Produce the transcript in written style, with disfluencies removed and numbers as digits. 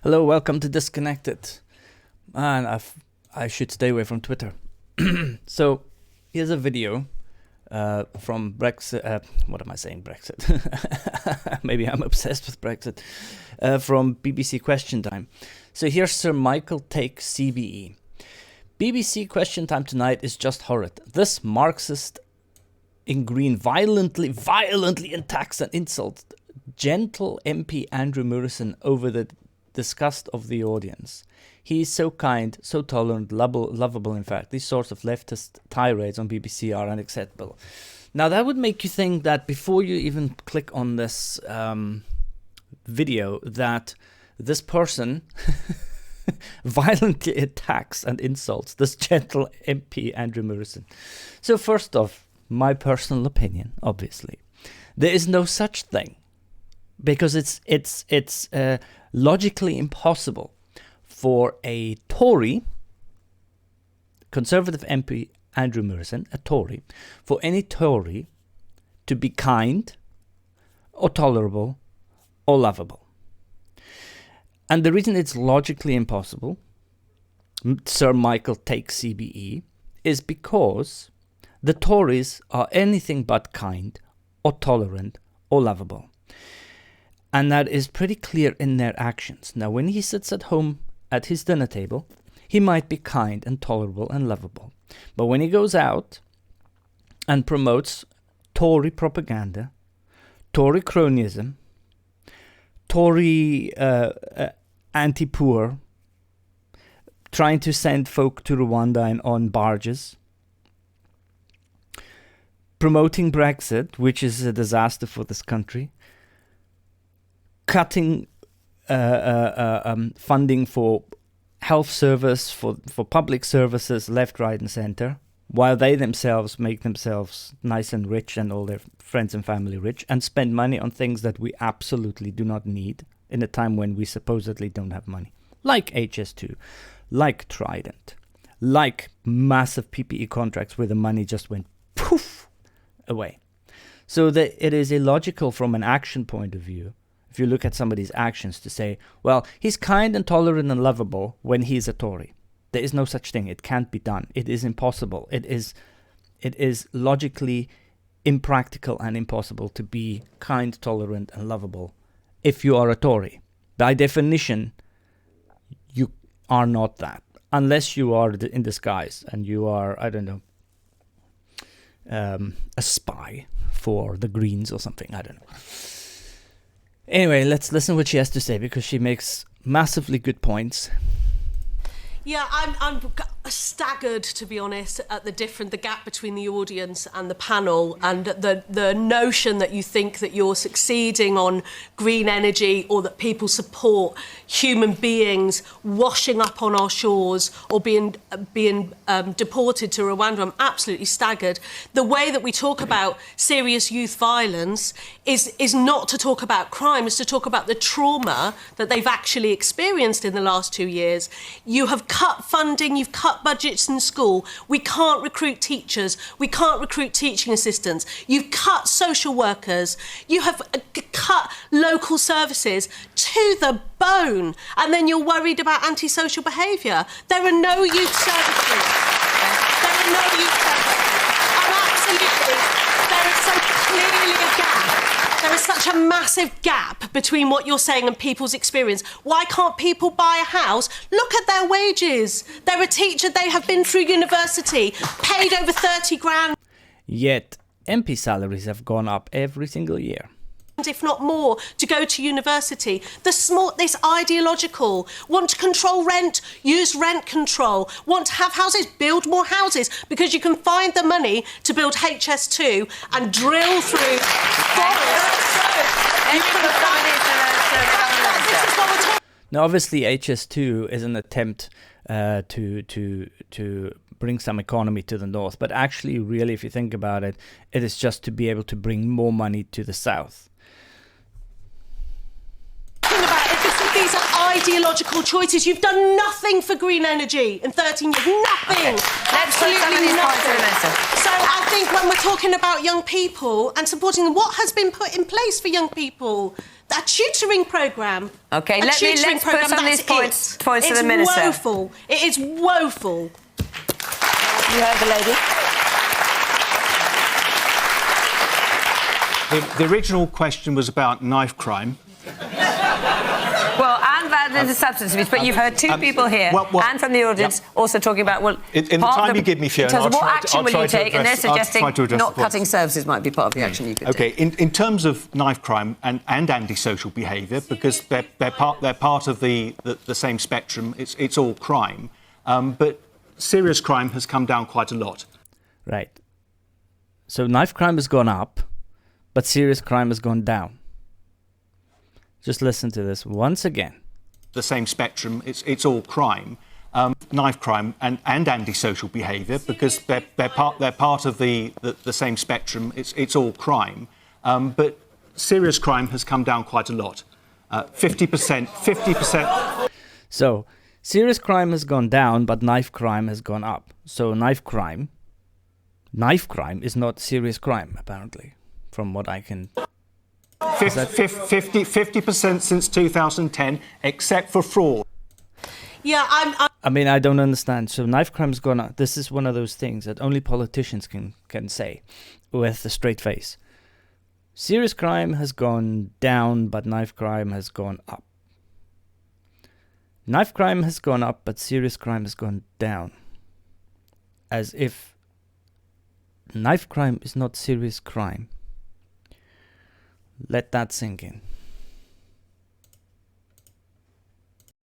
Hello, welcome to Disconnected. Man, I should stay away from Twitter. So, here's a video from Brexit. What am I saying? Brexit. Maybe I'm obsessed with Brexit. From BBC Question Time. So here's Sir Michael Takecbe. BBC Question Time tonight is just horrid. This Marxist in green violently attacks and insults gentle MP Andrew Murrison over the disgust of the audience. He is so kind, so tolerant, lovable in fact. These sorts of leftist tirades on BBC are unacceptable. Now that would make you think that before you even click on this video that this person violently attacks and insults this gentle MP Andrew Murrison. So first off, my personal opinion, obviously, there is no such thing, because it's logically impossible for a Tory, Conservative MP Andrew Murrison, a Tory, for any Tory to be kind or tolerable or lovable. And the reason it's logically impossible, Sir Michael Takecbe, is because the Tories are anything but kind or tolerant or lovable. And that is pretty clear in their actions. Now, when he sits at home at his dinner table, he might be kind and tolerable and lovable. But when he goes out and promotes Tory propaganda, Tory cronyism, Tory anti-poor, trying to send folk to Rwanda on barges, promoting Brexit, which is a disaster for this country, cutting funding for health service, for public services, left, right and centre, while they themselves make themselves nice and rich and all their friends and family rich, and spend money on things that we absolutely do not need in a time when we supposedly don't have money. Like HS2, like Trident, like massive PPE contracts where the money just went poof away. So that it is illogical from an action point of view, if you look at somebody's actions, to say, well, he's kind and tolerant and lovable when he's a Tory. There is no such thing. It can't be done. It is impossible. It is logically impractical and impossible to be kind, tolerant and lovable if you are a Tory. By definition, you are not that. Unless you are in disguise and you are, I don't know, a spy for the Greens or something. I don't know. Anyway, let's listen what she has to say, because she makes massively good points. Yeah, I'm staggered, to be honest, at the gap between the audience and the panel, and the notion that you think that you're succeeding on green energy, or that people support human beings washing up on our shores or being deported to Rwanda. I'm absolutely staggered. The way that we talk about serious youth violence is not to talk about crime, it's to talk about the trauma that they've actually experienced in the last 2 years. You have cut funding, you've cut budgets in school. We can't recruit teachers. We can't recruit teaching assistants. You've cut social workers. You have cut local services to the bone. And then you're worried about antisocial behaviour. There are no youth services. There are no youth services. And absolutely, there is so clearly a gap. There is such a massive gap between what you're saying and people's experience. Why can't people buy a house? Look at their wages. They're a teacher, they have been through university, paid over 30 grand. Yet, MP salaries have gone up every single year, If not more, to go to university. This ideological, want to control rent, use rent control, want to have houses, build more houses, because you can find the money to build HS2 and drill through forests. Now, obviously, HS2 is an attempt to bring some economy to the north, but actually, really, if you think about it, it is just to be able to bring more money to the south. These are ideological choices. You've done nothing for green energy in 13 years. Nothing. Okay. Absolutely nothing. So I think when we're talking about young people and supporting them, what has been put in place for young people? A tutoring programme. OK, let's put on these points to the Minister. It's woeful. It is woeful. You heard the lady. The original question was about knife crime. Well, and about the substance abuse, but you've heard two people here and from the audience also talking about, well... In the time you give me, Fiona, I'll what action will you take? And they're suggesting not cutting services might be part of the action you could take. OK, in terms of knife crime and antisocial behaviour, because they're part of the same spectrum, it's all crime, but serious crime has come down quite a lot. Right. So knife crime has gone up, but serious crime has gone down. Just listen to this once again. The same spectrum, it's all crime, knife crime and antisocial behaviour, because they're part of the same spectrum. It's all crime, but serious crime has come down quite a lot. 50%. So serious crime has gone down, but knife crime has gone up. So knife crime is not serious crime, apparently, from what I can. 50% since 2010, except for fraud. Yeah, I mean, I don't understand. So knife crime's gone up. This is one of those things that only politicians can say with a straight face. Serious crime has gone down, but knife crime has gone up. Knife crime has gone up, but serious crime has gone down. As if knife crime is not serious crime. Let that sink in.